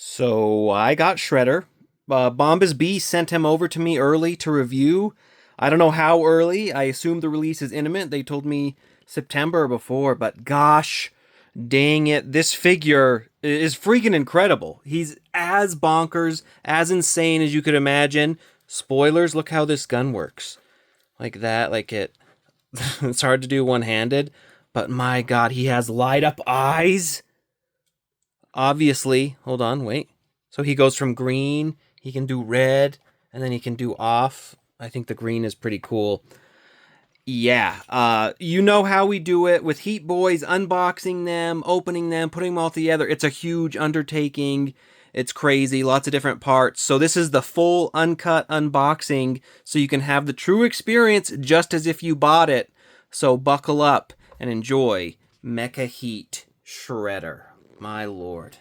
So I got Shredder. bombusbee sent him over to me early to review. I don't know how early. I assume the release is imminent. They told me September before, but gosh dang it, this figure is freaking incredible. He's as bonkers, as insane as you could imagine. Spoilers, look how this gun works. Like that, like it. It's hard to do one-handed, but my god, he has light up eyes. Obviously, hold on, wait. So he goes from green, he can do red, and then he can do off. I think the green is pretty cool. Yeah, you know how we do it with HeatBoys, unboxing them, opening them, putting them all together. It's a huge undertaking. It's crazy, lots of different parts. So this is the full uncut unboxing, so you can have the true experience just as if you bought it. So buckle up and enjoy MECHAHEAT Shredder. My lord.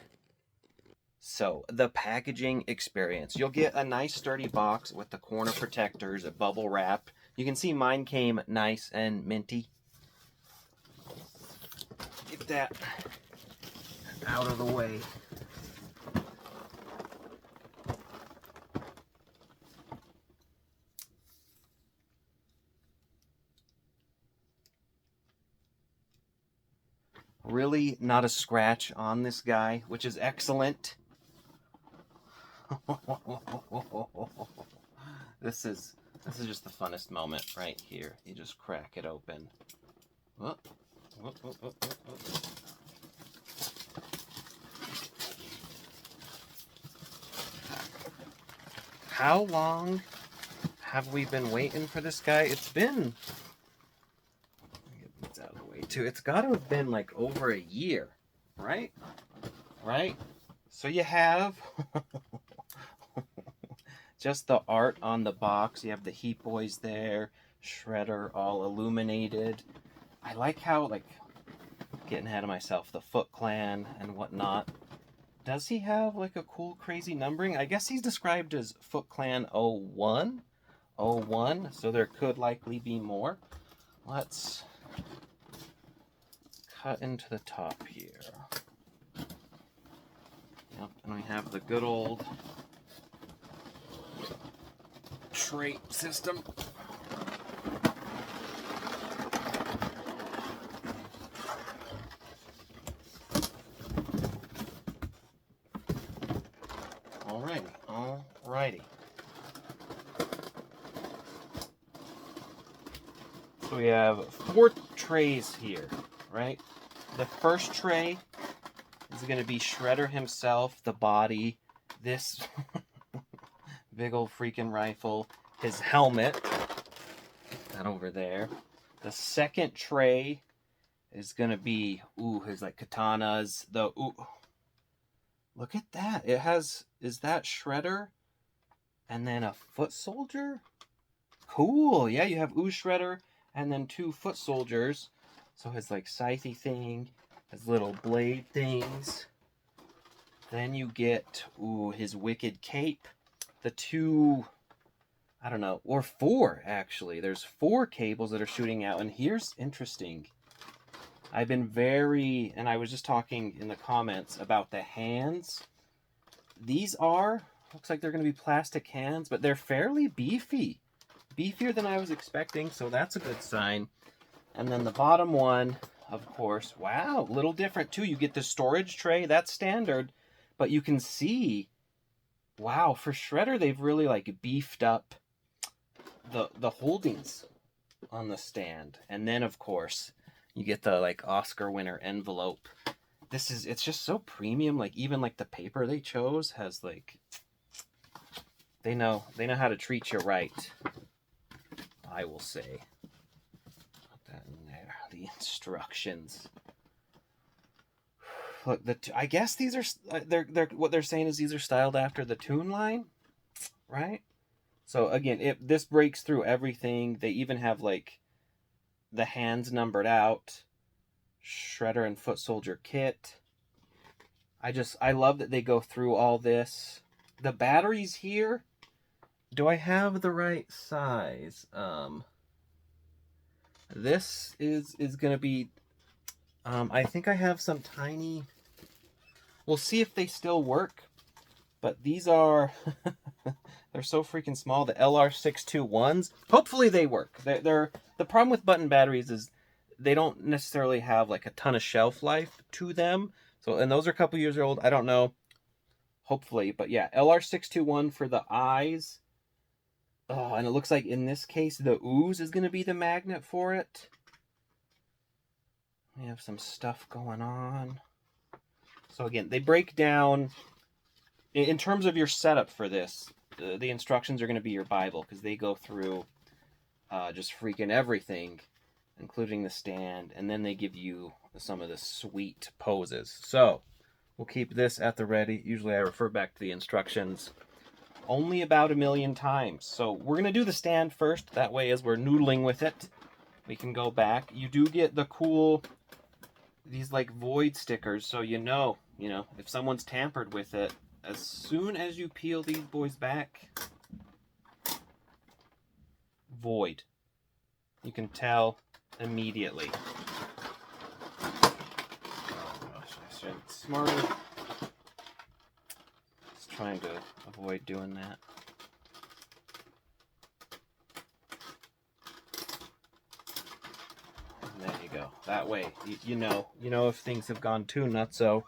So, the packaging experience. You'll get a nice sturdy box with the corner protectors, a bubble wrap. You can see mine came nice and minty. Get that out of the way. Really not a scratch on this guy, which is excellent. This is just the funnest moment right here. You just crack it open. Whoop, whoop, whoop, whoop, whoop, whoop. How long have we been waiting for this guy? It's been... Get these out of the way too. It's got to have been like over a year, right? Right? So you have... just the art on the box. You have the HeatBoys there, Shredder all illuminated. I like how, like, getting ahead of myself, the Foot Clan and whatnot. Does he have, like, a cool, crazy numbering? I guess he's described as Foot Clan 01. 01, so there could likely be more. Let's cut into the top here. Yep, and we have the good old tray system. Alrighty. So we have 4 trays here, right? The first tray is going to be Shredder himself, the body, this big old freaking rifle, his helmet, that over there. The second tray is gonna be, his like katanas, look at that. It has, is that Shredder? And then a foot soldier? Cool, yeah, you have Ooze Shredder and then 2 foot soldiers. So his like Scythe thing, his little blade things. Then you get, his wicked cape. The 2, I don't know, or 4 actually. There's 4 cables that are shooting out, and here's interesting. I've been and I was just talking in the comments about the hands. These looks like they're going to be plastic hands, but they're fairly beefy. Beefier than I was expecting, so that's a good sign. And then the bottom one, of course, wow, a little different too. You get the storage tray, that's standard, but you can see, wow, for Shredder, they've really like beefed up the holdings on the stand. And then, of course, you get the like Oscar winner envelope. It's just so premium. Like even like the paper they chose has like, they know how to treat you right, I will say. Put that in there. The instructions. Look, I guess these are what they're saying is these are styled after the Toon line, right? So again, this breaks through everything. They even have like the hands numbered out. Shredder and Foot Soldier kit. I love that they go through all this. The batteries here. Do I have the right size? This is gonna be. I think I have some tiny. We'll see if they still work. But these are, they're so freaking small. The LR621s, hopefully they work. They're the problem with button batteries is they don't necessarily have like a ton of shelf life to them. So, and those are a couple years old. I don't know. Hopefully, but yeah, LR621 for the eyes. Oh, and it looks like in this case, the Ooze is going to be the magnet for it. We have some stuff going on. So again, they break down, in terms of your setup for this, the instructions are going to be your Bible, because they go through just freaking everything, including the stand, and then they give you some of the sweet poses. So, we'll keep this at the ready. Usually I refer back to the instructions only about 1,000,000 times. So we're going to do the stand first. That way, as we're noodling with it, we can go back. You do get the cool, these like void stickers, so you know, if someone's tampered with it, as soon as you peel these boys back, void. You can tell immediately. Oh gosh, I should be smarter. Just trying to avoid doing that. And there you go. That way, you know if things have gone too nutso.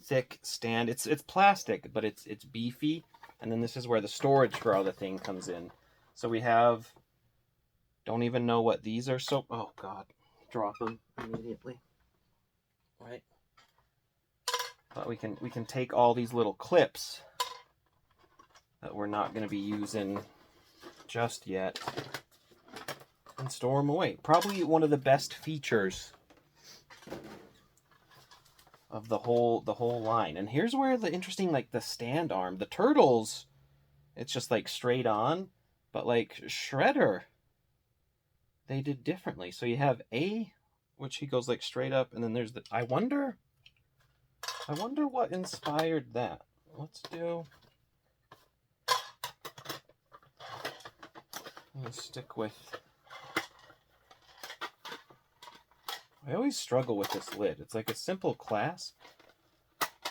Thick stand. It's plastic, but it's beefy. And then this is where the storage for all the thing comes in. So we have, don't even know what these are. So, oh god, drop them immediately. Right. But we can take all these little clips that we're not going to be using just yet and store them away. Probably one of the best features of the whole line. And here's where the interesting, like the stand arm, the turtles, it's just like straight on, but like Shredder, they did differently. So you have A, which he goes like straight up, and then there's the, I wonder what inspired that. Let's stick with, I always struggle with this lid. It's like a simple clasp,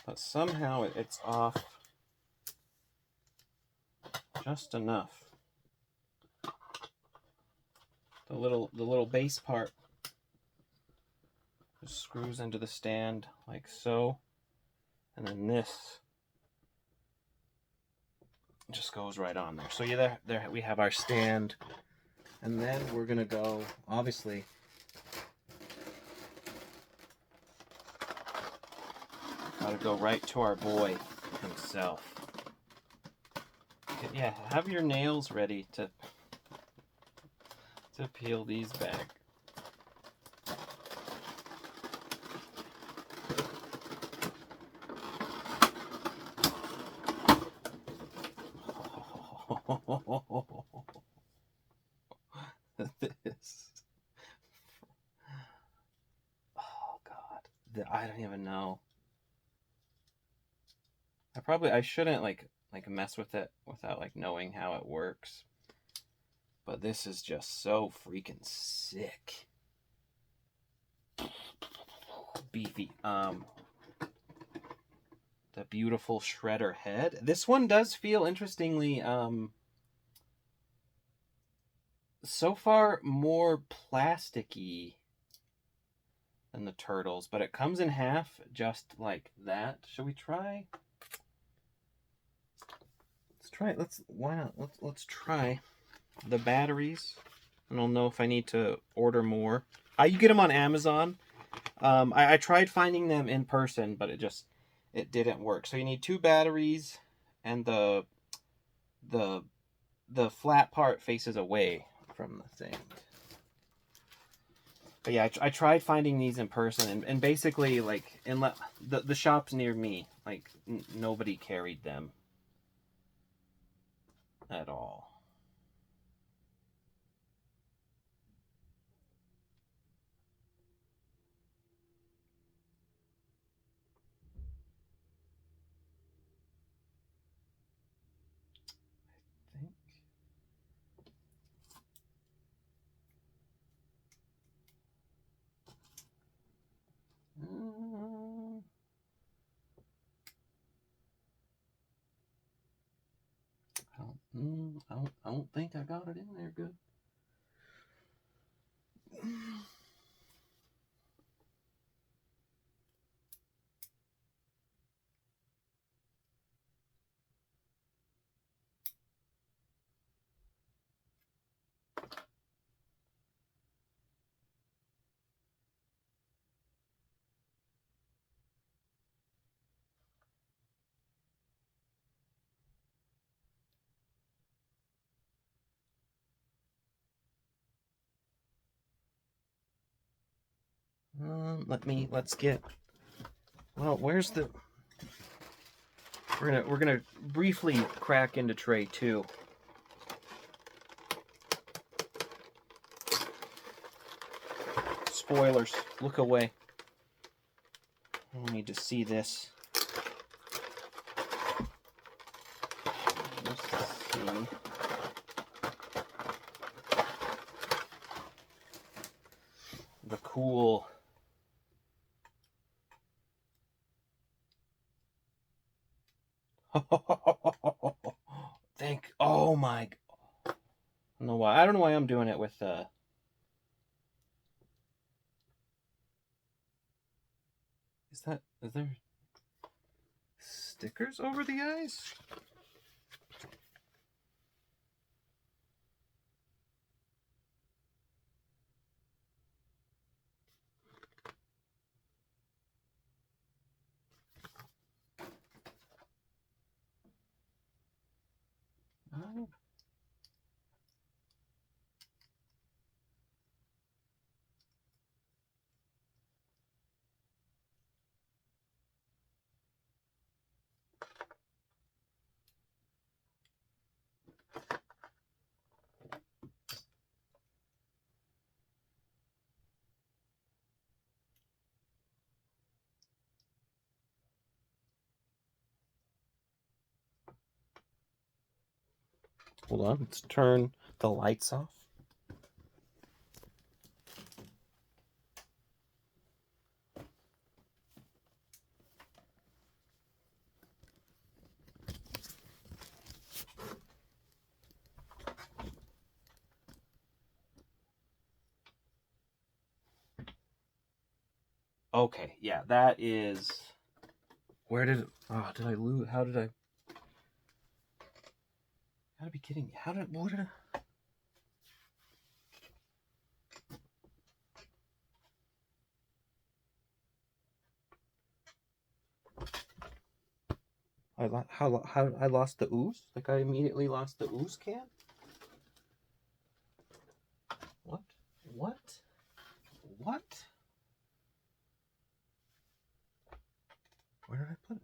but somehow it's off just enough. The little base part just screws into the stand like so, and then this just goes right on there. So yeah, there we have our stand, and then we're gonna go, obviously, gotta go right to our boy himself. Yeah, have your nails ready to peel these back. This. Oh god, I don't even know. I shouldn't like mess with it without like knowing how it works. But this is just so freaking sick. Beefy. The beautiful shredder head. This one does feel interestingly so far more plasticky than the turtles, but it comes in half just like that. Should we try? Let's try it. Why not? Let's try the batteries. I don't know if I need to order more. You get them on Amazon. I tried finding them in person, but it didn't work. So you need 2 batteries, and the flat part faces away from the thing. But yeah, I tried finding these in person, and basically, like, in the shops near me, like, nobody carried them at all. I don't think I got it in there good. Let's get, well, where's the, we're gonna briefly crack into tray 2. Spoilers, look away. I need to see this. Let's see. The cool oh my, I don't know why I'm doing it with is there stickers over the eyes? Oh. Hold on, let's turn the lights off. Okay, yeah, that is, where did did I lose, how did I, gotta be kidding me, what did how I lost the ooze? Like I immediately lost the ooze can? What? What? Where did I put it?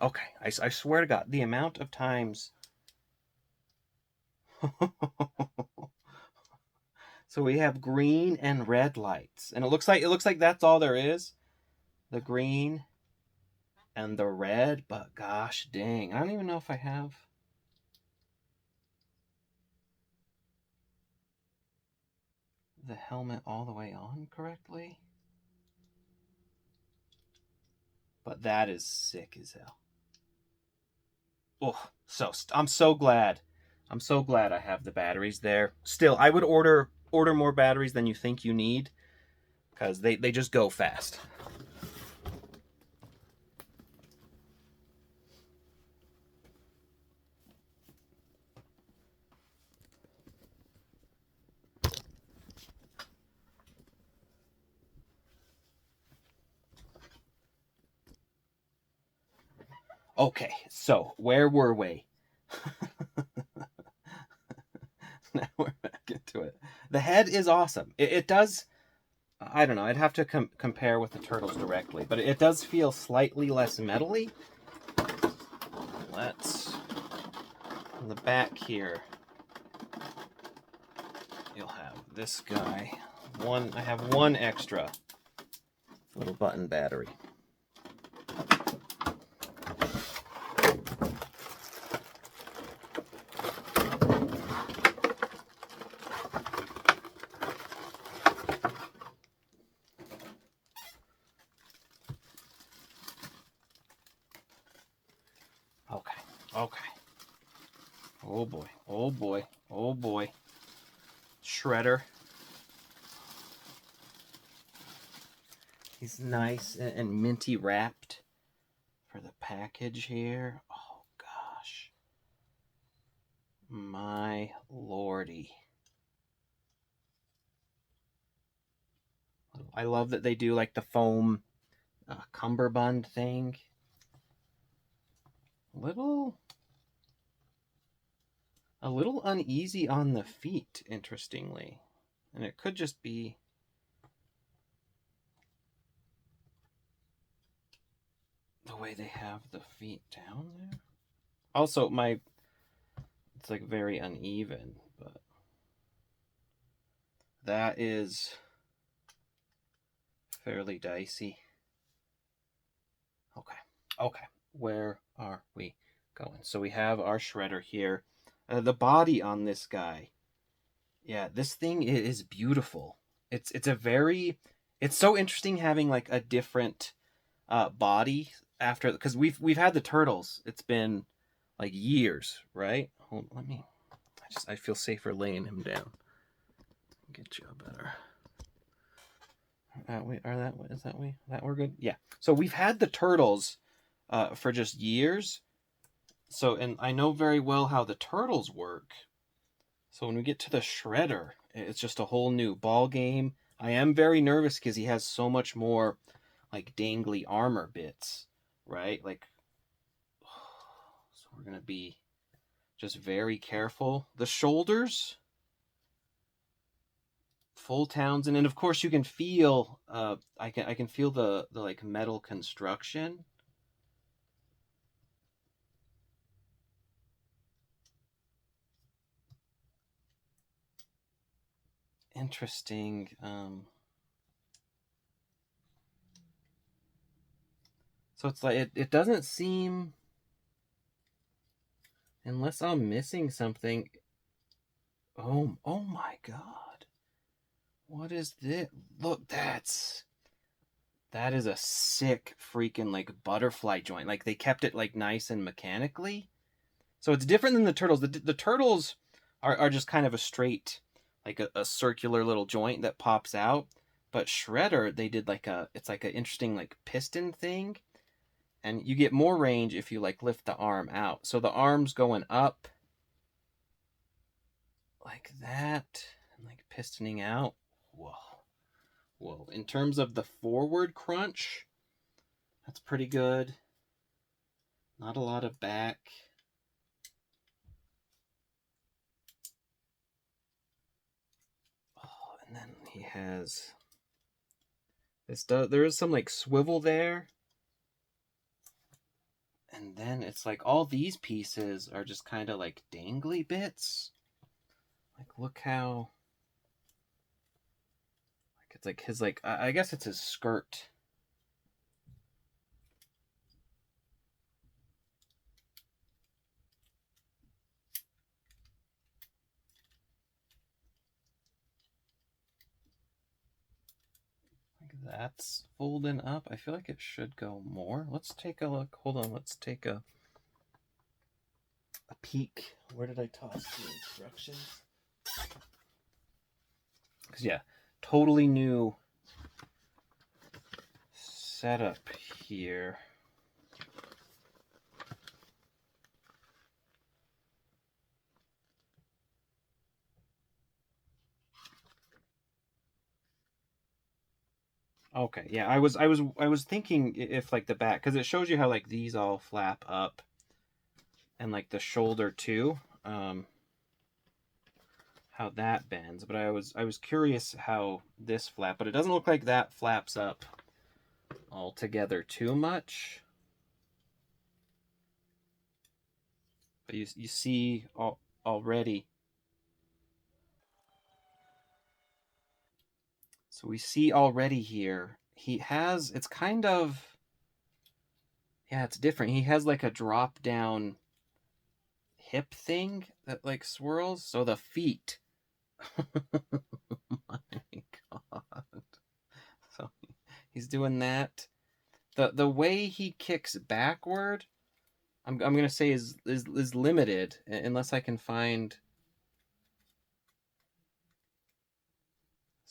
Okay, I swear to God, the amount of times. So we have green and red lights, and it looks like that's all there is. The green and the red, but gosh dang, I don't even know if I have the helmet all the way on correctly. But that is sick as hell. Oh, I'm so glad. I'm so glad I have the batteries there. Still, I would order more batteries than you think you need, because they just go fast. Okay, so where were we? Now we're back into it. The head is awesome. It does, I don't know, I'd have to compare with the turtles directly, but it does feel slightly less metally. Let's, on the back here, you'll have this guy. I have one extra little button battery. Okay. Oh boy. Oh boy. Oh boy. Shredder. He's nice and minty wrapped for the package here. Oh gosh. My lordy. I love that they do like the foam cummerbund thing. A little uneasy on the feet, interestingly. And it could just be the way they have the feet down there. Also, it's like very uneven, but that is fairly dicey. Okay. Where are we going? So we have our shredder here. The body on this guy. Yeah, this thing is beautiful. It's so interesting having like a different body after, because we've had the turtles. It's been like years, right? Hold on, I feel safer laying him down. Get you a better. That we're good? Yeah. So we've had the turtles for just years. So, and I know very well how the turtles work. So when we get to the shredder, it's just a whole new ball game. I am very nervous because he has so much more like dangly armor bits, right? Like, so we're gonna be just very careful. The shoulders, full Townsend, and of course you can feel I can feel the like metal construction. Interesting. So it's like it doesn't seem, unless I'm missing something. Oh my god. What is this? Look, that is a sick freaking like butterfly joint. Like they kept it like nice and mechanically. So it's different than the turtles. The turtles are just kind of a straight, like a circular little joint that pops out. But Shredder, they did it's like an interesting like piston thing. And you get more range if you like lift the arm out. So the arm's going up like that, and like pistoning out. Whoa. In terms of the forward crunch, that's pretty good. Not a lot of back. Oh, and then he has this. There is some like swivel there. And then it's like all these pieces are just kind of like dangly bits. Like, look how, like, it's like his, like, I guess it's his skirt. Like that's folding up. I feel like it should go more. Let's take a look. Hold on, let's take a peek. Where did I toss the instructions? Because yeah, totally new setup here. Okay, yeah, I was thinking if like the back, because it shows you how like these all flap up, and like the shoulder too, how that bends. But I was curious how this flap, but it doesn't look like that flaps up altogether too much. But you see already. So we see already here, he has, it's kind of, yeah, it's different. He has like a drop down hip thing that like swirls. So the feet. My God. So he's doing that. The way he kicks backward, I'm gonna say is limited unless I can find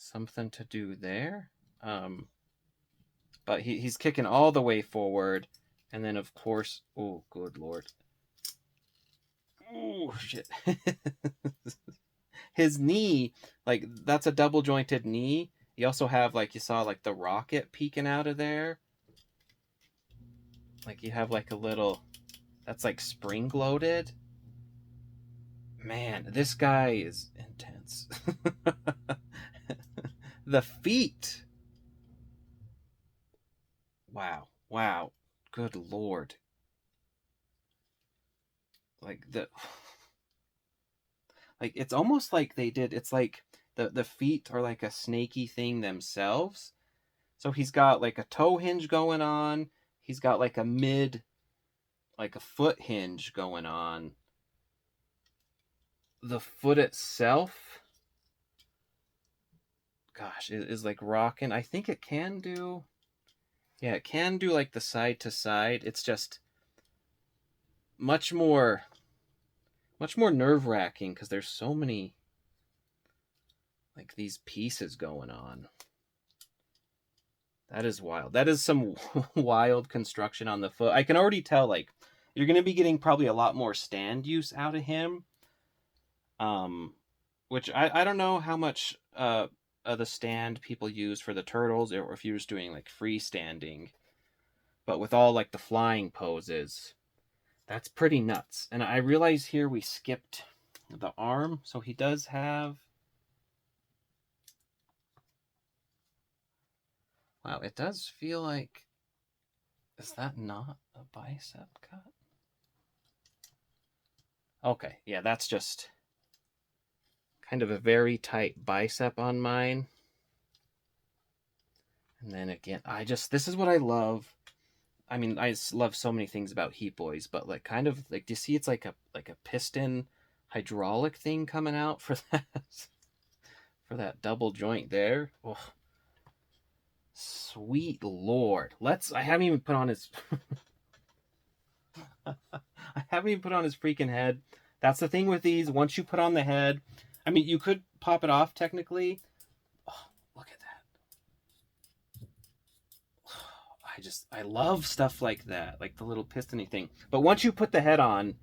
something to do there. But he's kicking all the way forward, and then of course, oh good lord, oh shit, his knee, like that's a double jointed knee. You also have, like you saw, like the rocket peeking out of there. Like you have like a little, that's like spring loaded. Man, this guy is intense. The feet. Wow. Wow. Good lord. Like like it's almost like they did, it's like the feet are like a snaky thing themselves. So he's got like a toe hinge going on. He's got like like a foot hinge going on. The foot itself, gosh, is like rocking. I think it can do, yeah, it can do like the side to side. It's just much more nerve-wracking because there's so many like these pieces going on. That is wild. That is some wild construction on the foot. I can already tell, like, you're going to be getting probably a lot more stand use out of him. Which I don't know how much the stand people use for the turtles, or if you're just doing like freestanding. But with all like the flying poses, that's pretty nuts. And I realize here we skipped the arm, so he does have. Wow, it does feel like, is that not a bicep cut? Okay, yeah, that's just kind of a very tight bicep on mine. And then again, this is what I love. I mean, I love so many things about HeatBoys, but like kind of like, do you see it's like a piston hydraulic thing coming out for that double joint there? Oh, sweet lord. I haven't even put on his I haven't even put on his freaking head. That's the thing with these. Once you put on the head, I mean, you could pop it off technically. Oh, look at that. I love stuff like that, like the little pistony thing. But once you put the head on,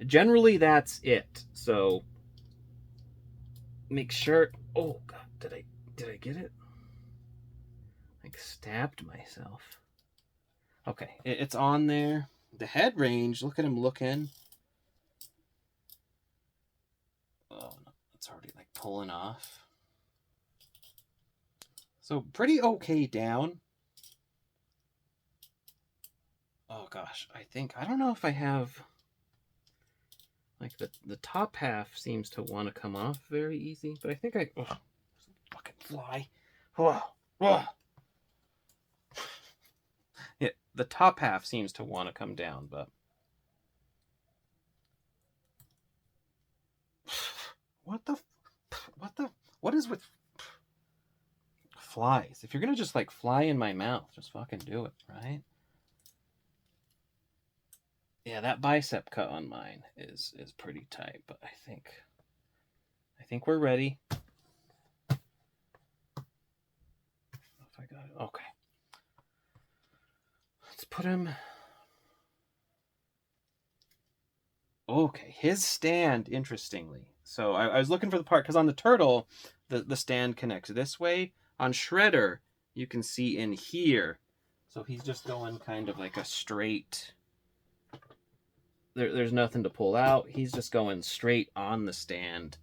generally that's it. So make sure. Oh god, did I get it? Like stabbed myself. Okay, it's on there. The head range. Look at him looking. Oh no, it's already like pulling off. So pretty okay down. Oh gosh, I don't know if I have, like the top half seems to want to come off very easy, but I think fucking fly. Oh, oh. Yeah, the top half seems to want to come down, but what is with flies. If you're gonna just like fly in my mouth, just fucking do it, right? Yeah, that bicep cut on mine is pretty tight, but I think we're ready. If I got it. Okay. Let's put him. Okay, his stand, interestingly. So I was looking for the part, because on the turtle, the stand connects this way. On Shredder, you can see in here. So he's just going kind of like a straight... There's nothing to pull out. He's just going straight on the stand,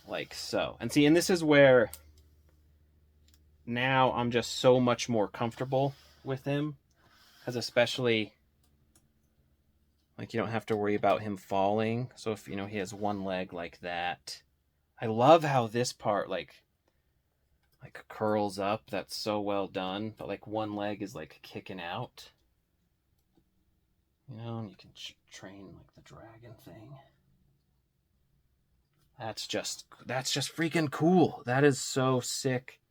like so. And see, and this is where now I'm just so much more comfortable with him, because especially, like, you don't have to worry about him falling. So if, you know, he has one leg like that. I love how this part, like curls up. That's so well done. But, like, one leg is, like, kicking out. You know, and you can train, like, the dragon thing. That's just freaking cool. That is so sick.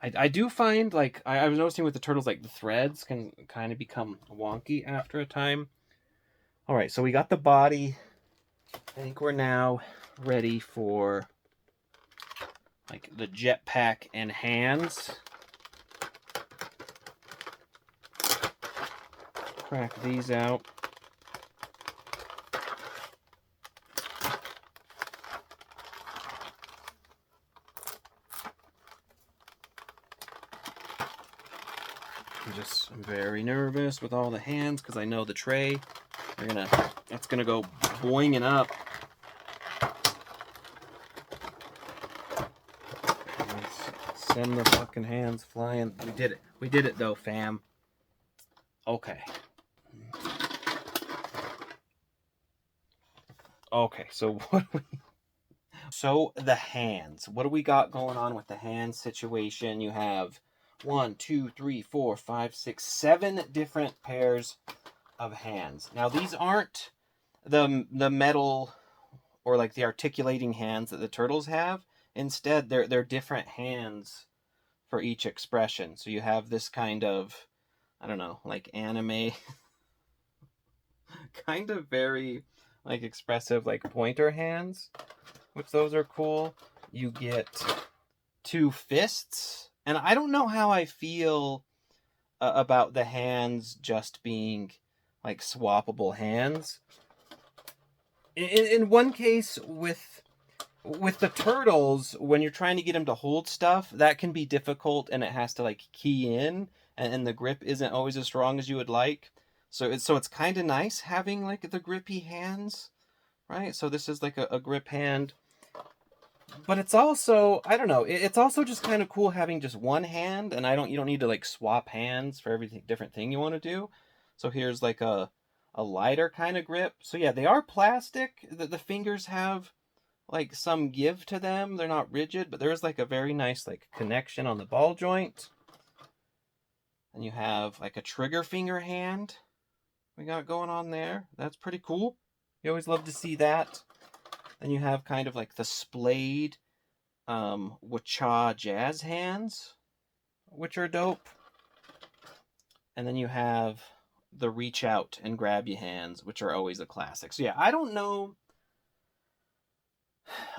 I do find, like, I was noticing with the turtles, like, the threads can kind of become wonky after a time. All right, so we got the body. I think we're now ready for, like, the jetpack and hands. Crack these out. I'm very nervous with all the hands, because I know the tray, that's gonna go boinging up. Let's send the fucking hands flying. We did it though, fam. Okay. Okay, so so the hands. What do we got going on with the hand situation? You have 1, 2, 3, 4, 5, 6, 7 different pairs of hands. Now, these aren't the metal or like the articulating hands that the turtles have. Instead, they're different hands for each expression. So you have this kind of, I don't know, like anime, kind of very like expressive, like pointer hands, which those are cool. You get 2 fists. And I don't know how I feel about the hands just being like swappable hands. In one case with the turtles, when you're trying to get them to hold stuff, that can be difficult, and it has to like key in, and the grip isn't always as strong as you would like. So it's kind of nice having like the grippy hands, right? So this is like a grip hand. But it's also, I don't know, it's also just kind of cool having just one hand, and you don't need to like swap hands for every different thing you want to do. So here's like a lighter kind of grip. So yeah, they are plastic. The fingers have like some give to them. They're not rigid, but there's like a very nice like connection on the ball joint. And you have like a trigger finger hand we got going on there. That's pretty cool. You always love to see that. Then you have kind of like the splayed Wacha jazz hands, which are dope. And then you have the reach out and grab you hands, which are always a classic. So yeah, I don't know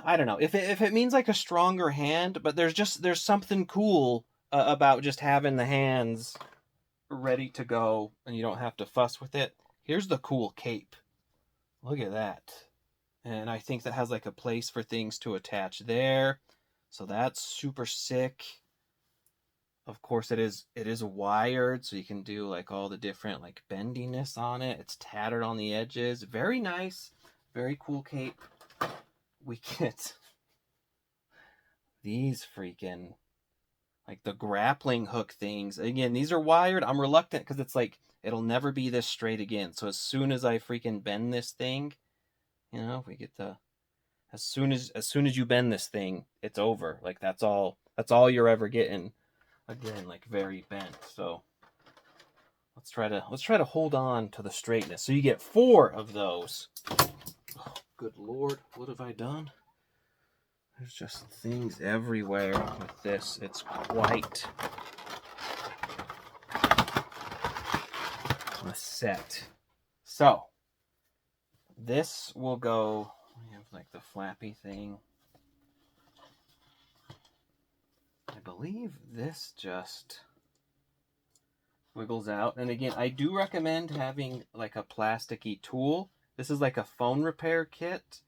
if it means like a stronger hand, but there's something cool about just having the hands ready to go, and you don't have to fuss with it. Here's the cool cape. Look at that. And I think that has like a place for things to attach there. So that's super sick. Of course, it is wired, so you can do like all the different like bendiness on it. It's tattered on the edges. Very nice. Very cool cape. We get these freaking like the grappling hook things. Again, these are wired. I'm reluctant because it's like it'll never be this straight again. So as soon as I freaking bend this thing, you know, if we get the as soon as you bend this thing, it's over. Like that's all you're ever getting. Again, like very bent. So let's try to hold on to the straightness. So you get 4 of those. Oh, good Lord, what have I done? There's just things everywhere with this. It's quite a set. So, this will go, we have like the flappy thing. I believe this just wiggles out. And again, I do recommend having like a plasticky tool. This is like a phone repair kit,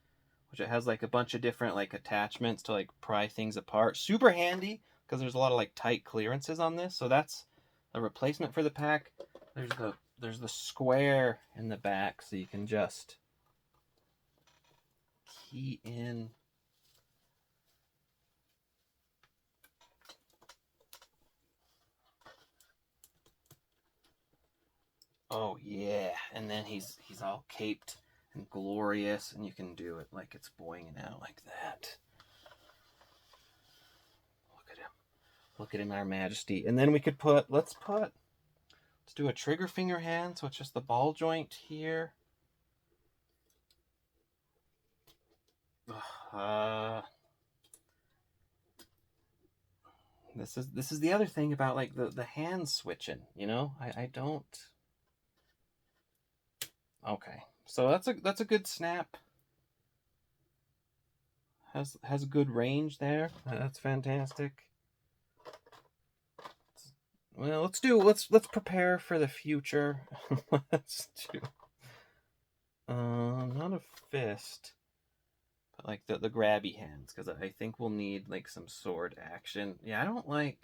which it has like a bunch of different like attachments to like pry things apart. Super handy because there's a lot of like tight clearances on this. So that's a replacement for the pack. There's the square in the back, so you can just key in. Oh yeah, and then he's all caped and glorious, and you can do it like it's boinging out like that. Look at him, our majesty. And then we could put, let's do a trigger finger hand, so it's just the ball joint here. This is the other thing about like the hand switching, you know? I don't. Okay. So that's a good snap. Has a good range there. That's fantastic. Well, let's prepare for the future. Let's do not a fist, but like the grabby hands, because I think we'll need like some sword action. Yeah, I don't like,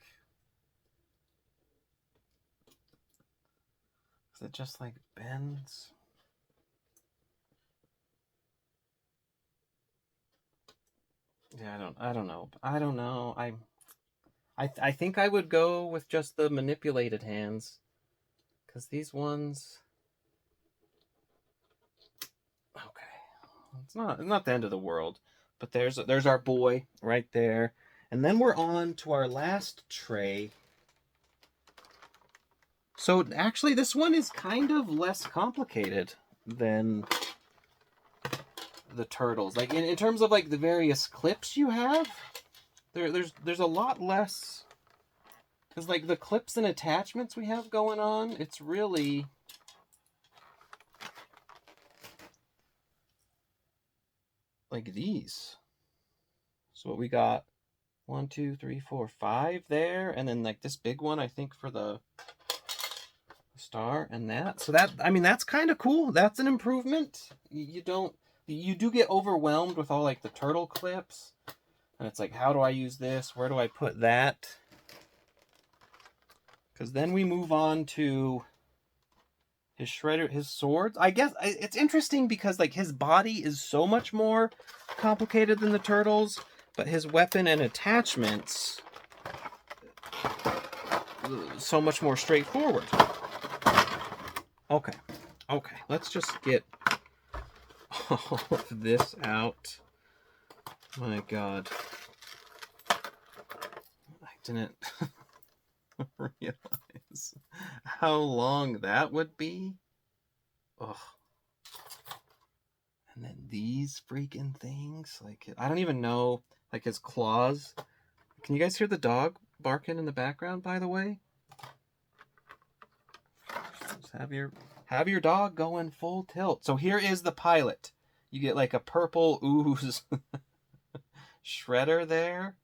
because it just like bends. Yeah, I don't know. I think I would go with just the manipulated hands, because these ones. Okay, it's not the end of the world, but there's our boy right there, and then we're on to our last tray. So actually, this one is kind of less complicated than the turtles. Like in terms of like the various clips you have, there's a lot less, because like the clips and attachments we have going on, it's really like these. So what we got, 1, 2, 3, 4, 5 there, and then like this big one I think for the star and that. So that, I mean, that's kind of cool. That's an improvement. You do get overwhelmed with all like the turtle clips, and it's like, how do I use this? Where do I put that? Because then we move on to his shredder, his swords. I guess it's interesting because like his body is so much more complicated than the turtles, but his weapon and attachments so much more straightforward. Okay, let's just get all of this out. My God, I didn't realize how long that would be. Ugh. And then these freaking things, like, I don't even know, like his claws. Can you guys hear the dog barking in the background, by the way? Just have your dog going full tilt. So here is the pilot. You get like a purple ooze shredder there.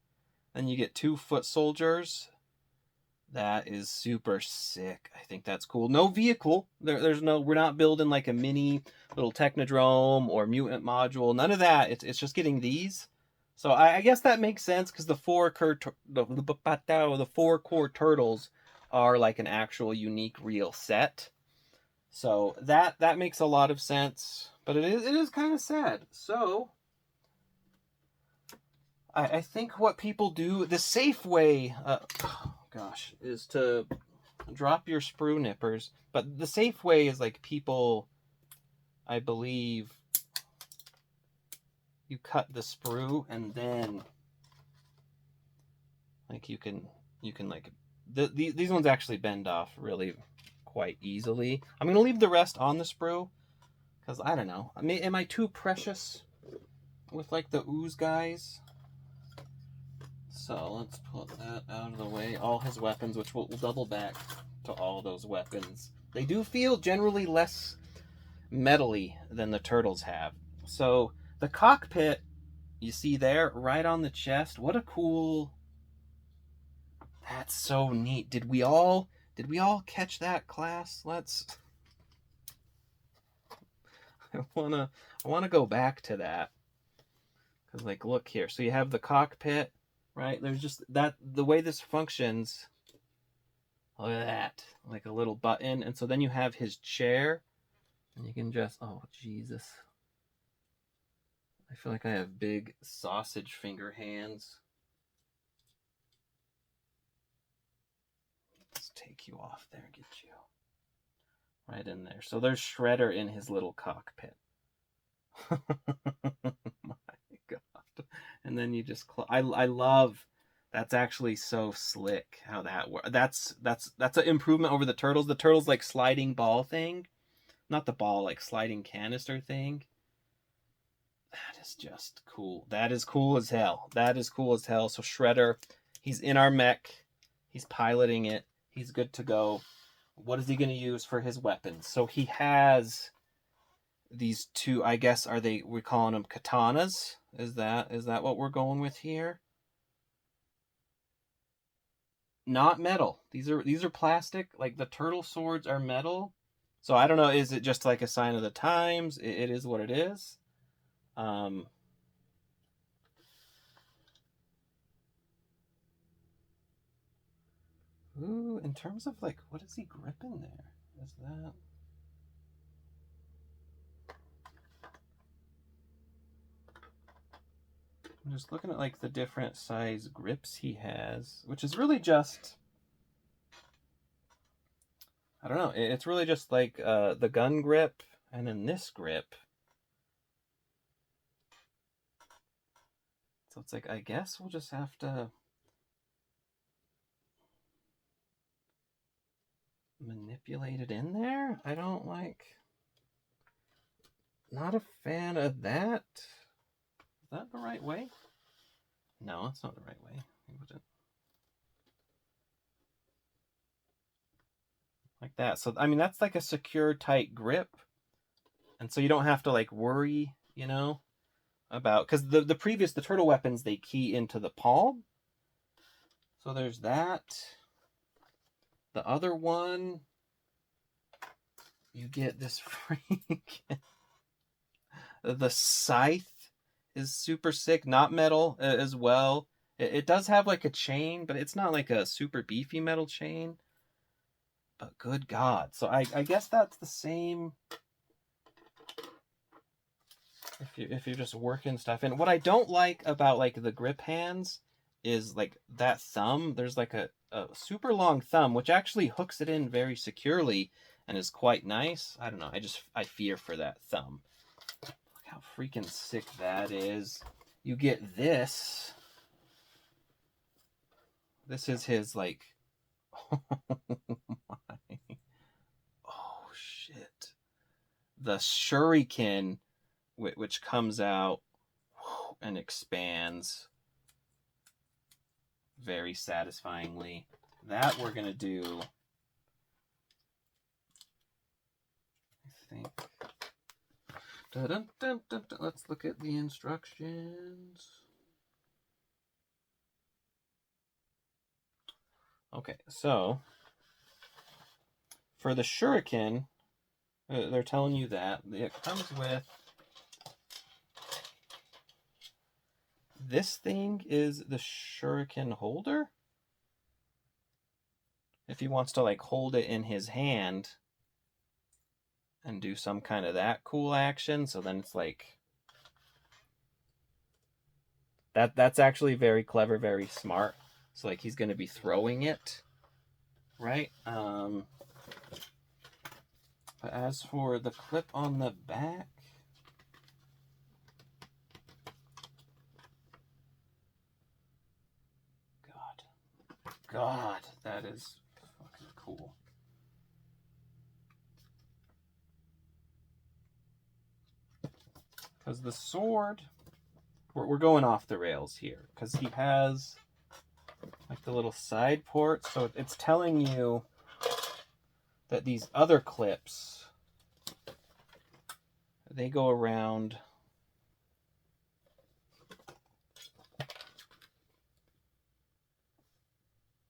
Then you get 2 foot soldiers. That is super sick. I think that's cool. No vehicle. There's no, we're not building like a mini little Technodrome or Mutant module. None of that. It's just getting these. So I guess that makes sense, because the 4 core turtles are like an actual unique real set. So that makes a lot of sense. But it is kind of sad. So I think what people do, the safe way, is to drop your sprue nippers. But the safe way is like people, I believe, you cut the sprue and then like you can like these ones actually bend off really quite easily. I'm gonna leave the rest on the sprue because I don't know. I mean, am I too precious with like the ooze guys? So let's put that out of the way. All his weapons, which we'll double back to all those weapons. They do feel generally less metally than the turtles have. So the cockpit, you see there, right on the chest. What a cool... That's so neat. Did we all catch that, class? Let's... I wanna go back to that. Because, like, look here. So you have the cockpit, right? There's just that, the way this functions. Look at that. Like a little button. And so then you have his chair. And you can just, oh, Jesus. I feel like I have big sausage finger hands. Let's take you off there, get you right in there. So there's Shredder in his little cockpit. My God. And then you just, I love, that's actually so slick how that works. That's an improvement over the turtles. The turtles like sliding ball thing. Not the ball, like sliding canister thing. That is just cool. That is cool as hell. That is cool as hell. So Shredder, he's in our mech. He's piloting it. He's good to go. What is he going to use for his weapons? So he has these two, I guess, we're calling them katanas? Is that what we're going with here? Not metal. These are plastic. Like the turtle swords are metal. So I don't know, is it just like a sign of the times? It is what it is. Ooh, in terms of like, what is he gripping there? Is that... I'm just looking at like the different size grips he has, which is really just... I don't know. It's really just like the gun grip and then this grip. So it's like, I guess we'll just have to manipulate it in there. I don't like... Not a fan of that. Is that the right way? No, it's not the right way. Like that. So, I mean, that's like a secure, tight grip. And so you don't have to, like, worry, you know, about... Because the turtle weapons, they key into the palm. So there's that. The other one, you get this freak... The Scythe is super sick. Not metal as well. It does have, like, a chain, but it's not, like, a super beefy metal chain. But good God. So I guess that's the same if you're just working stuff. And what I don't like about like the grip hands is like that thumb. There's like a super long thumb, which actually hooks it in very securely and is quite nice. I don't know. I fear for that thumb. Look how freaking sick that is. You get this. This is his like... Oh, shit. The Shuriken, which comes out and expands very satisfyingly. That we're going to do, I think. Dun-dun-dun-dun-dun. Let's look at the instructions. Okay, so for the Shuriken, they're telling you that it comes with this thing is the Shuriken holder. If he wants to like hold it in his hand and do some kind of that cool action, so then it's like that's actually very clever, very smart. So like he's going to be throwing it, right? But as for the clip on the back, God, that is fucking cool. Because the sword, we're going off the rails here. Because he has like the little side ports. So it's telling you that these other clips, they go around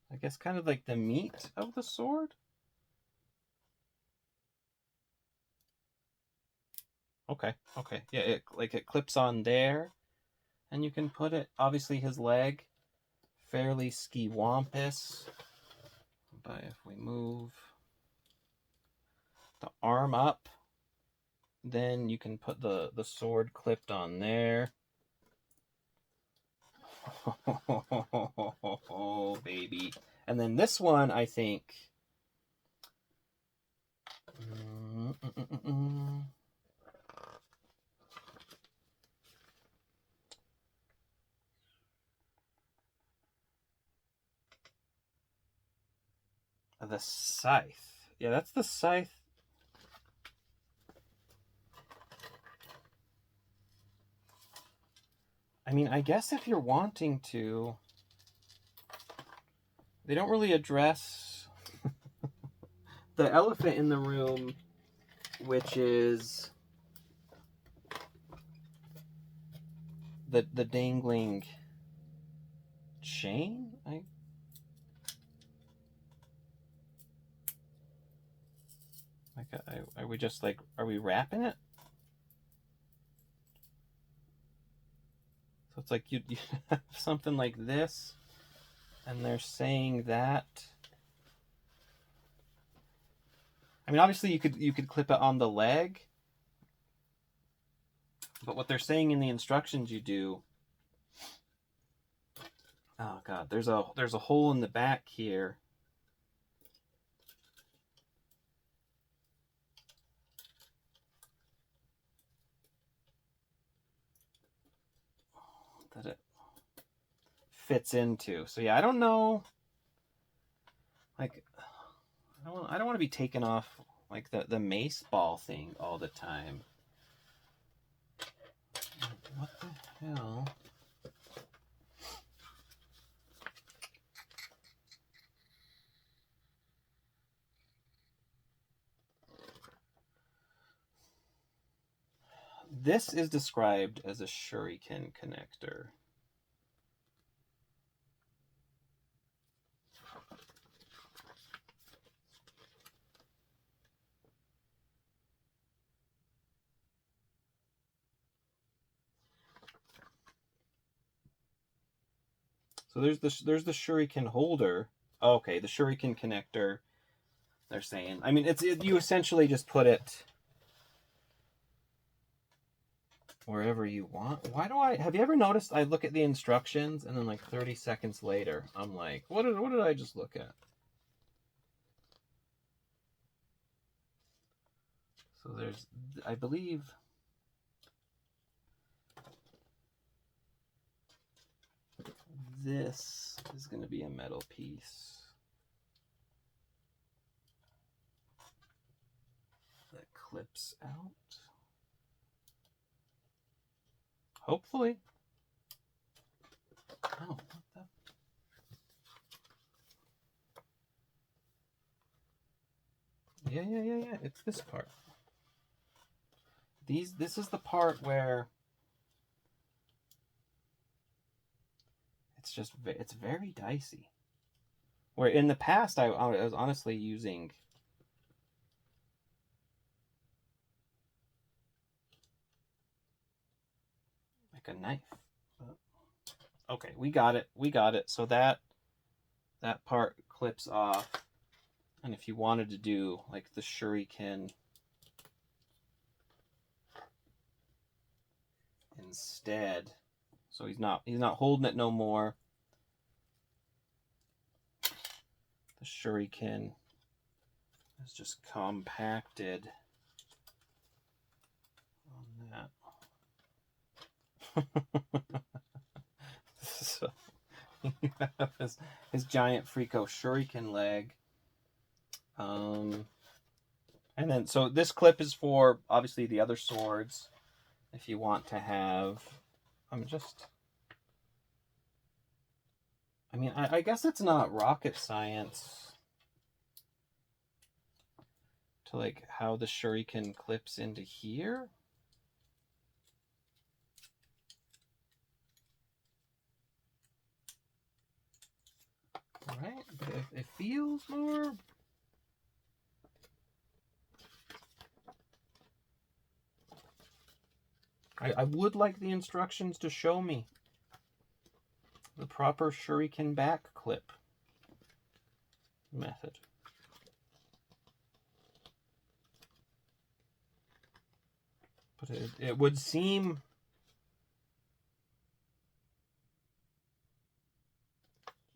I guess kind of like the meat of the sword. Okay, okay. Yeah, it clips on there. And you can put it, obviously his leg, fairly ski-wampus. But if we move the arm up, then you can put the sword clipped on there. Oh, baby. And then this one, I think... The Scythe. Yeah, that's the Scythe. I mean, I guess if you're wanting to... They don't really address the elephant in the room, which is the dangling chain. Are we just like, are we wrapping it? So it's like you have something like this, and they're saying that. I mean, obviously you could clip it on the leg, but what they're saying in the instructions you do. Oh god, there's a hole in the back here. That it fits into. So yeah, I don't know. Like, I don't want to be taking off like the mace ball thing all the time. What the hell? This is described as a Shuriken connector. So there's the Shuriken holder. Okay, the Shuriken connector. They're saying. I mean, you essentially just put it wherever you want. Why do have you ever noticed I look at the instructions and then like 30 seconds later I'm like, what did I just look at? So there's, I believe, this is going to be a metal piece that clips out. Hopefully. Oh, what the? Yeah. It's this part. This is the part where it's very dicey. Where in the past I was honestly using like a knife. Okay, we got it. So that part clips off. And if you wanted to do like the Shuriken instead, so he's not holding it no more. The Shuriken is just compacted on that. So you have his giant Freako Shuriken leg. And then, so this clip is for, obviously, the other swords. If you want to have, mean, I guess it's not rocket science to like how the Shuriken clips into here. Right, but it feels more. I would like the instructions to show me the proper Shuriken back clip method. But it would seem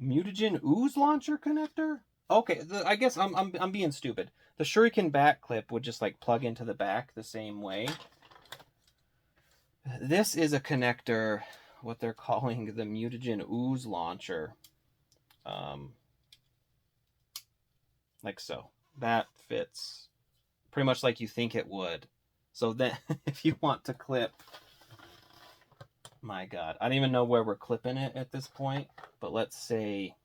Mutagen Ooze launcher connector? Okay, I guess I'm being stupid. The Shuriken back clip would just like plug into the back the same way. This is a connector, what they're calling the Mutagen Ooze launcher. Like so. That fits pretty much like you think it would. So then if you want to clip, my God, I don't even know where we're clipping it at this point, but let's say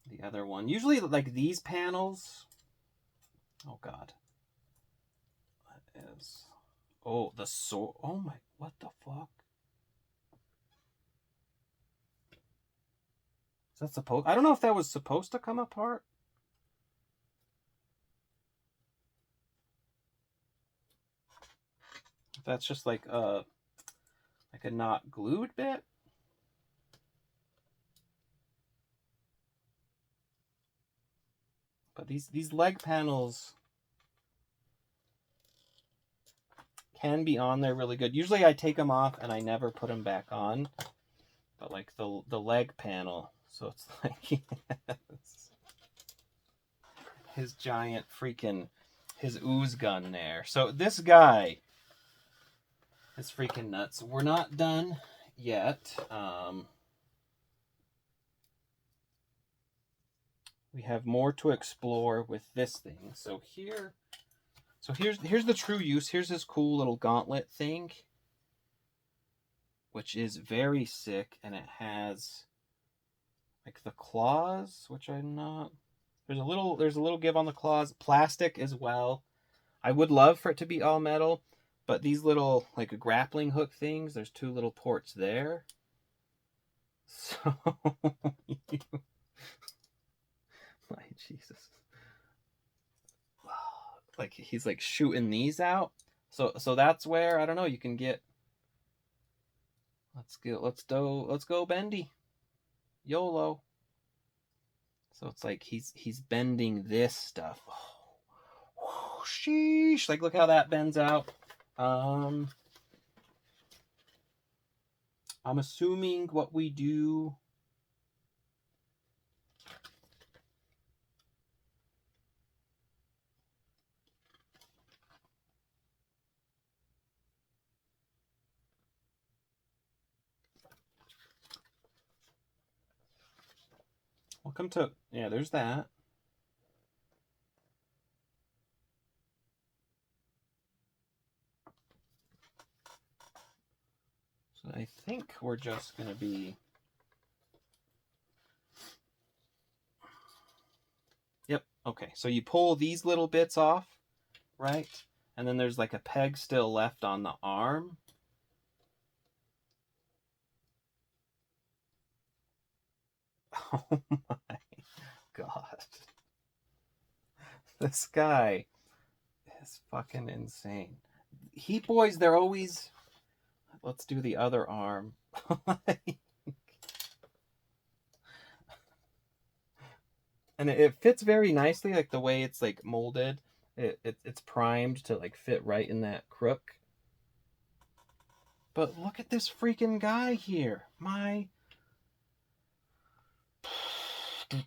the other one. Usually like these panels, oh God, what is, oh, the sword, oh my, what the fuck? Is that supposed, I don't know if that was supposed to come apart. That's just like a not glued bit. But these leg panels can be on there really good. Usually I take them off and I never put them back on. But like the leg panel, so it's like his giant freaking, his ooze gun there. So this guy is freaking nuts. We're not done yet. We have more to explore with this thing. So here's the true use. Here's this cool little gauntlet thing, which is very sick, and it has like the claws, which I'm not. There's a little give on the claws. Plastic as well. I would love for it to be all metal, but these little like grappling hook things, there's two little ports there. So my Jesus. Like he's like shooting these out. So that's where, I don't know, you can get, let's go Bendy. YOLO. So it's like he's bending this stuff. Oh, sheesh. Like look how that bends out. I'm assuming what we do. Welcome to, yeah, there's that. So I think we're just going to be, yep, okay. So you pull these little bits off, right? And then there's like a peg still left on the arm. Oh my God. This guy is fucking insane. HeatBoys, they're always, let's do the other arm. And it fits very nicely, like the way it's like molded. It's primed to like fit right in that crook. But look at this freaking guy here. My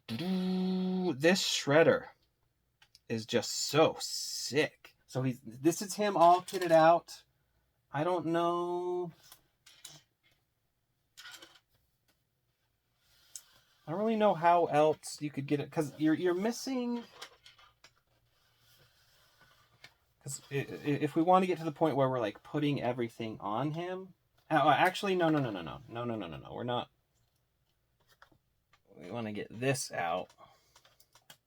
this shredder is just so sick. So this is him all kitted out. I don't know. I don't really know how else you could get it, because you're missing. Because if we want to get to the point where we're like putting everything on him, actually no. We're not. we want to get this out.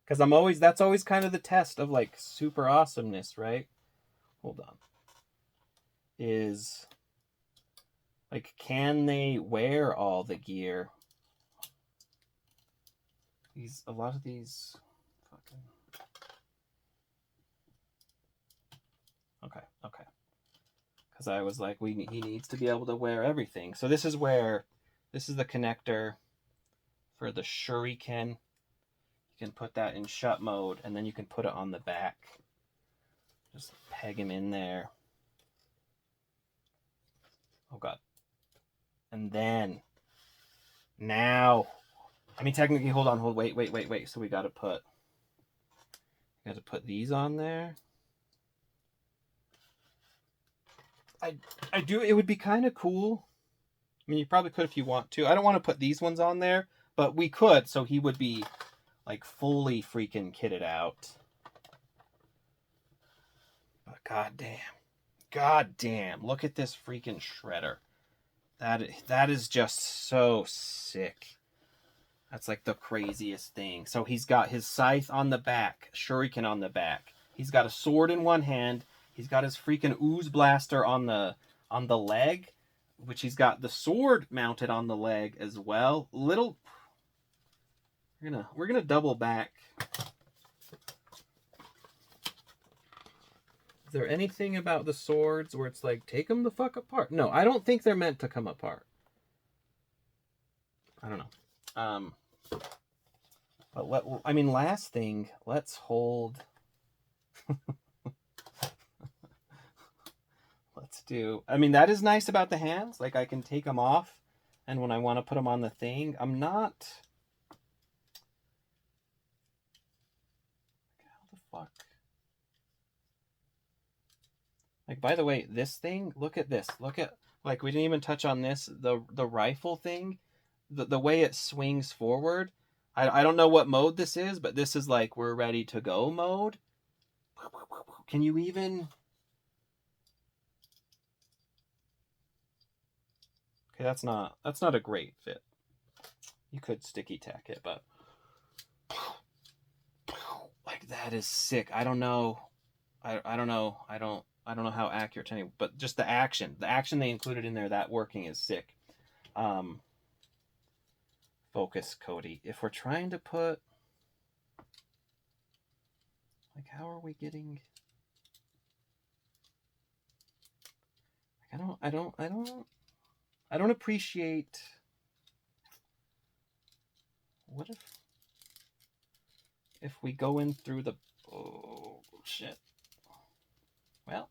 Because that's always kind of the test of like super awesomeness, right? Hold on. Is like, can they wear all the gear? A lot of these fucking... Okay. Because I was like, he needs to be able to wear everything. So this is the connector for the Shuriken. You can put that in shut mode, and then you can put it on the back. Just peg him in there. Oh god. And then now, I mean, technically, wait. So we got to put these on there. I do. It would be kind of cool. I mean, you probably could if you want to. I don't want to put these ones on there, but we could. So he would be like fully freaking kitted out. But goddamn, look at this freaking shredder. That is just so sick. That's like the craziest thing. So he's got his scythe on the back, Shuriken on the back. He's got a sword in one hand. He's got his freaking Ooze blaster on the leg, which he's got the sword mounted on the leg as well. We're gonna double back. Is there anything about the swords where it's like, take them the fuck apart? No, I don't think they're meant to come apart. I don't know. But last thing, let's hold. Let's do. I mean, that is nice about the hands. Like, I can take them off, and when I want to put them on the thing, I'm not. How the fuck? Like, by the way, this thing, look at this. Look at, like, we didn't even touch on this. The rifle thing, the way it swings forward. I don't know what mode this is, but this is like, we're ready to go mode. Can you even... Okay, that's not a great fit. You could sticky tack it, but... Like, that is sick. I don't know. I don't know. I don't know how accurate to any, but just the action they included in there, that working is sick. Focus, Cody. If we're trying to put, like, how are we getting? Like, I don't appreciate. What if we go in through the? Oh shit. Well,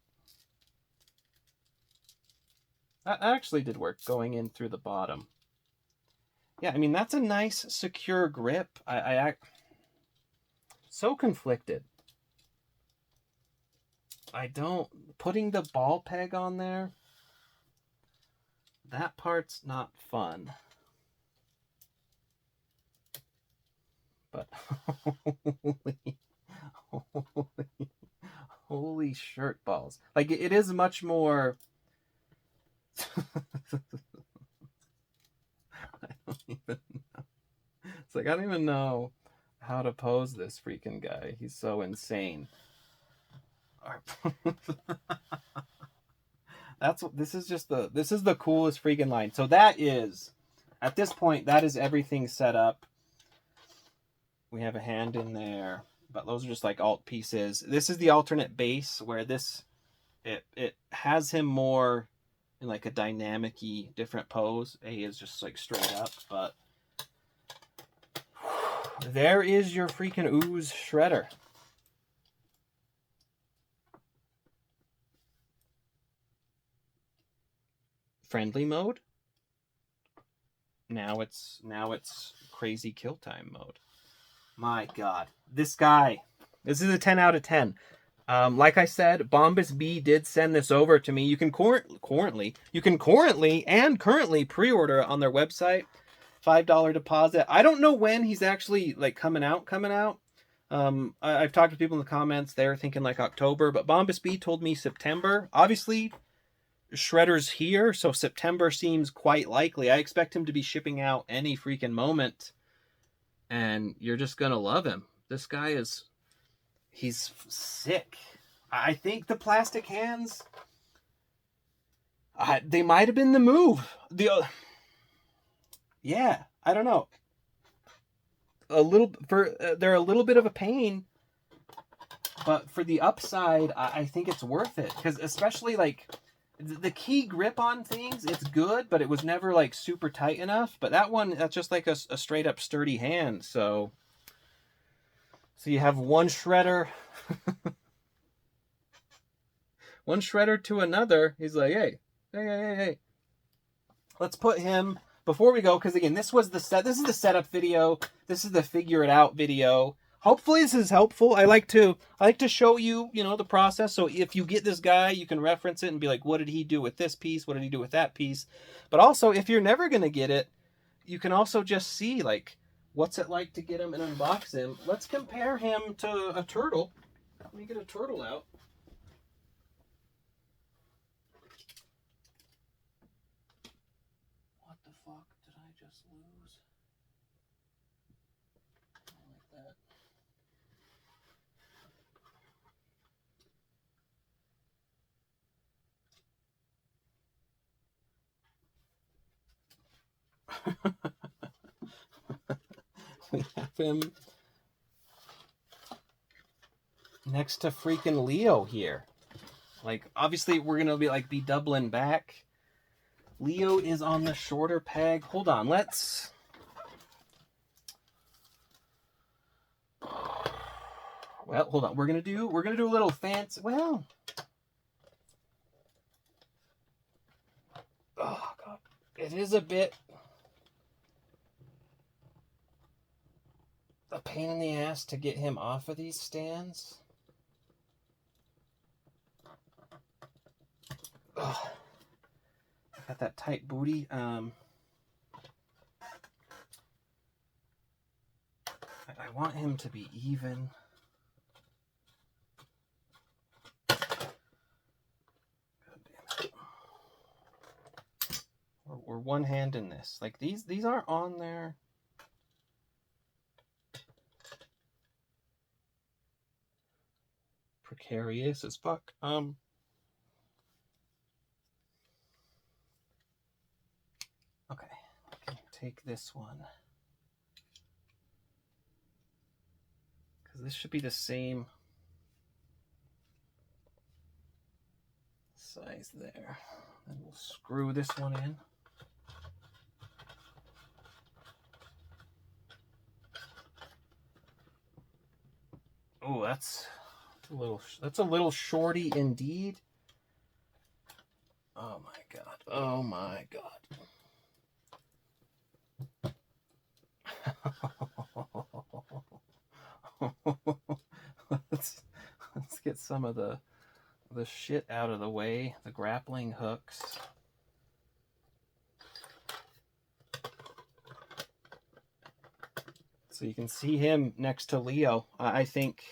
that actually did work, going in through the bottom. Yeah, I mean, that's a nice, secure grip. I so conflicted. Putting the ball peg on there, that part's not fun. But holy shirt balls. Like, it is much more... It's like, I don't even know how to pose this freaking guy. He's so insane. This is the coolest freaking line. So that is, at this point, that is everything set up. We have a hand in there, but those are just like alt pieces. This is the alternate base where it has him more in like a dynamic-y different pose. A is just like straight up, but there is your freaking Ooze shredder. Friendly mode. Now it's crazy kill time mode. My god, this guy. This is a 10 out of 10. Like I said, bombusbee did send this over to me. You can currently pre-order it on their website. $5 deposit. I don't know when he's actually like coming out. I've talked to people in the comments. They're thinking like October, but bombusbee told me September. Obviously, Shredder's here, so September seems quite likely. I expect him to be shipping out any freaking moment. and you're just gonna love him. This guy is, he's sick. I think the plastic hands, they might have been the move. Yeah, I don't know. They're a little bit of a pain, but for the upside, I think it's worth it, because especially like the key grip on things, it's good, but it was never like super tight enough. But that one, that's just like a straight up sturdy hand. So you have one shredder, one shredder to another. He's like, hey, let's put him, before we go, because again, this is the setup video. This is the figure it out video. Hopefully this is helpful. I like to show you, the process. So if you get this guy, you can reference it and be like, what did he do with this piece? What did he do with that piece? But also, if you're never going to get it, you can also just see, like, what's it like to get him and unbox him. Let's compare him to a turtle. Let me get a turtle out. What the fuck did I just lose? I like that. We have him next to freaking Leo here. Like, obviously we're gonna be doubling back. Leo is on the shorter peg. Hold on, let's... Well, hold on. We're gonna do a little fancy. Well, oh god, it is a bit a pain in the ass to get him off of these stands. Ugh. Got that tight booty. I want him to be even. God damn it. We're one hand in this. Like, these aren't on there. Precarious as fuck. Okay, I can take this one, because this should be the same size there. Then we'll screw this one in. Oh, that's a little shorty indeed. Oh my god. Oh my god. let's get some of the shit out of the way. The grappling hooks. So you can see him next to Leo. I think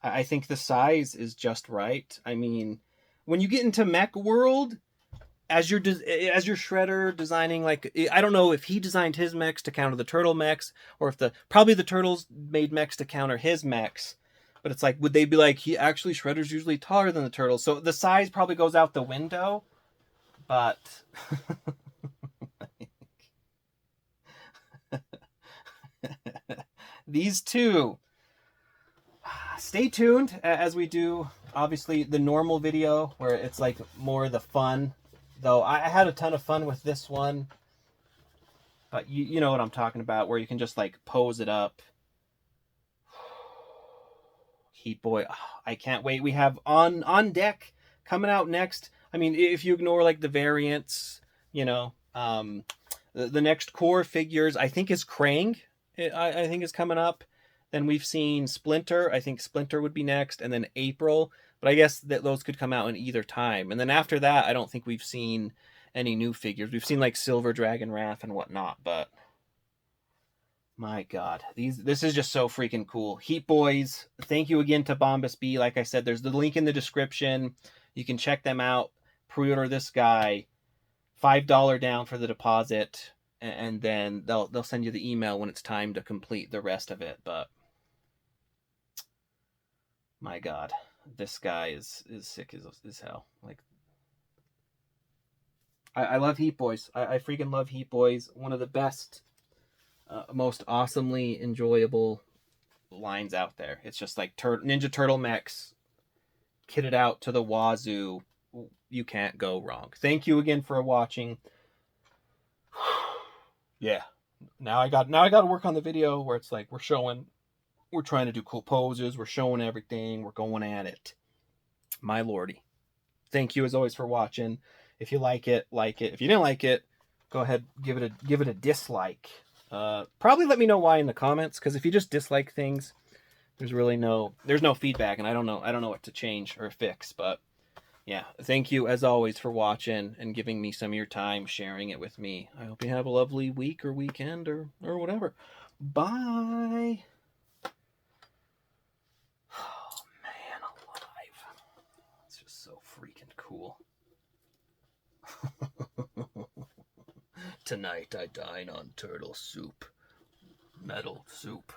the size is just right. I mean, when you get into mech world, as your shredder designing, like, I don't know if he designed his mechs to counter the turtle mechs, or if probably the turtles made mechs to counter his mechs. But it's like, would they be like, shredder's usually taller than the turtles, so the size probably goes out the window. But these two, stay tuned as we do, obviously, the normal video where it's like more the fun. Though I had a ton of fun with this one. But you know what I'm talking about, where you can just like pose it up. Heat Boy, oh, I can't wait. We have on deck coming out next. I mean, if you ignore like the variants, the next core figures, I think, is Krang. I think is coming up. Then we've seen Splinter. I think Splinter would be next, and then April. But I guess that those could come out in either time. And then after that, I don't think we've seen any new figures. We've seen like Silver Dragon Wrath and whatnot, but my god, this is just so freaking cool. Heat Boys, thank you again to bombusbee. Like I said, there's the link in the description. You can check them out. Pre-order this guy. $5 down for the deposit. and then they'll send you the email when it's time to complete the rest of it. But my God, this guy is sick as hell. Like, I love HeatBoys. I freaking love HeatBoys. One of the best, most awesomely enjoyable lines out there. It's just like Ninja Turtle mechs kitted out to the wazoo. You can't go wrong. Thank you again for watching. Yeah. Now I got to work on the video where it's like we're trying to do cool poses, we're showing everything, we're going at it. My lordy. Thank you as always for watching. If you like it, like it. If you didn't like it, go ahead, give it a dislike. Probably let me know why in the comments, because if you just dislike things, there's no feedback, and I don't know what to change or fix. But yeah, thank you as always for watching and giving me some of your time, sharing it with me. I hope you have a lovely week or weekend or whatever. Bye. Oh man, alive. It's just so freaking cool. Tonight I dine on turtle soup. Metal soup.